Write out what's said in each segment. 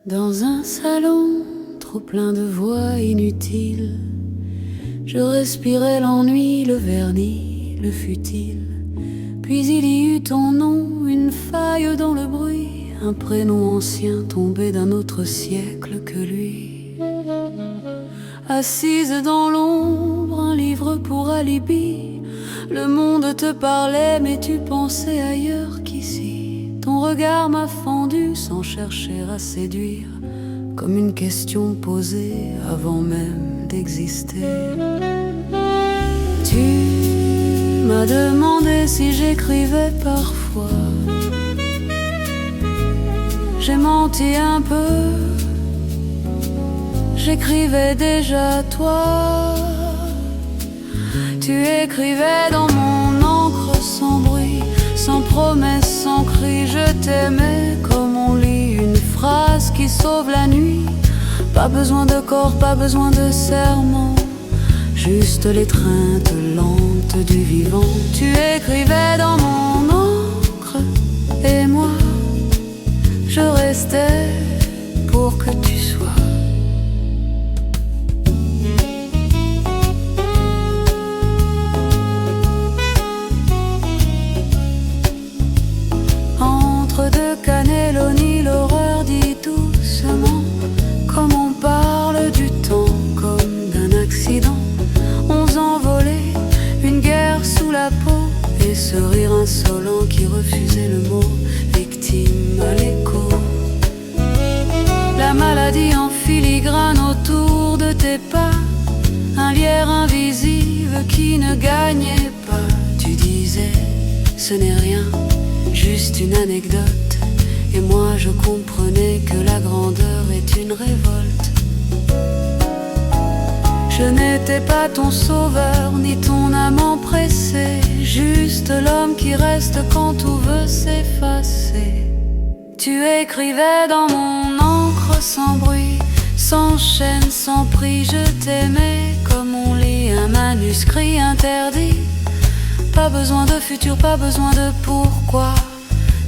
Dans un salon trop plein de voix inutiles, je respirais l'ennui, le vernis, le futile. Puis il y eut ton nom, une faille dans le bruit, un prénom ancien tombé d'un autre siècle que lui. Assise dans l'ombre, un livre pour alibi, le monde te parlait mais tu pensais ailleurs qu'ici. Ton regard m'a fendu sans chercher à séduire, comme une question posée avant même d'exister. Tu m'as demandé si j'écrivais parfois. J'ai menti un peu, j'écrivais déjà toi. Tu écrivais dans mon encre sans bruit, sans promesse, sans cri. Je t'aimais comme on lit une phrase qui sauve la nuit. Pas besoin de corps, pas besoin de serment, juste l'étreinte lente du vivant. Tu écrivais dans mon encre et moi, je restais pour que tu sois. Entre deux cannelloni, l'horreur dit doucement, comme on parle du temps, comme d'un accident. On s'envolait, une guerre sous la peau, et ce rire insolent qui refusait le mot, victime à l'écho. La maladie en filigrane autour de tes pas, un lierre invisible qui ne gagnait pas. Tu disais, ce n'est rien, juste une anecdote, et moi je comprenais que la grandeur est une révolte. Je n'étais pas ton sauveur, ni ton amant pressé, juste l'homme qui reste quand tout veut s'effacer. Tu écrivais dans mon encre sans bruit, sans chaîne, sans prix. Je t'aimais comme on lit un manuscrit interdit. Pas besoin de futur, pas besoin de pourquoi,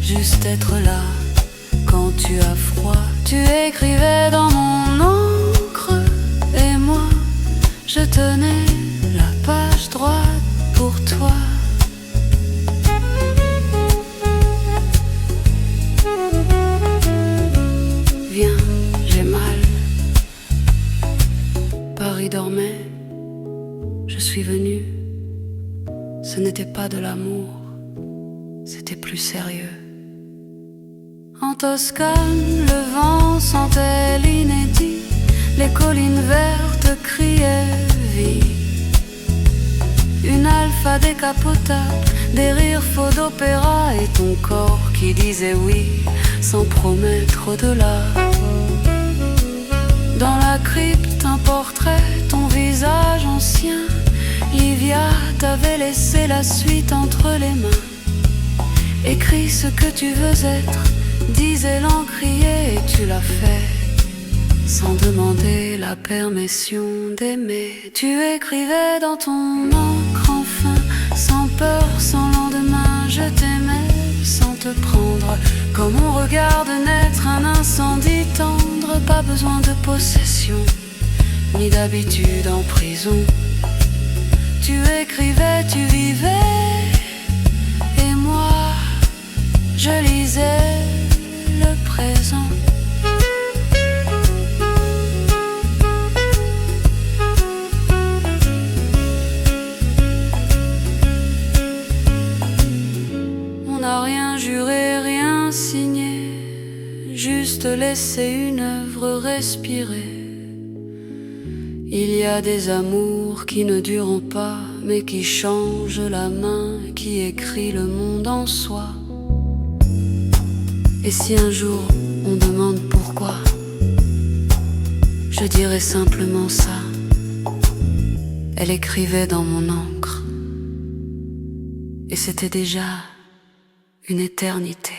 juste être là quand tu as froid. Tu écrivais dans mon encre et moi, je tenais la page droite pour toi. Viens, j'ai mal. Paris dormait, je suis venue. Ce n'était pas de l'amour, c'était plus sérieux. En Toscane, le vent sentait l'inédit, les collines vertes criaient vie. Une alpha décapotable, des rires faux d'opéra, et ton corps qui disait oui, sans promettre au-delà. Dans la crypte, un portrait, ton visage ancien. Livia t'avait laissé la suite entre les mains. Écris ce que tu veux être, disait l'encrier, et tu l'as fait sans demander la permission d'aimer. Tu écrivais dans ton encre enfin, sans peur, sans lendemain. Je t'aimais sans te prendre, comme on regarde naître un incendie tendre. Pas besoin de possession, ni d'habitude en prison. Tu écrivais, tu vivais, et moi, je lisais le présent. On n'a rien juré, rien signé, juste laissé une œuvre respirer. Il y a des amours qui ne durent pas, mais qui changent la main, qui écrit le monde en soi. Et si un jour on demande pourquoi, je dirais simplement ça. Elle écrivait dans mon encre, et c'était déjà une éternité.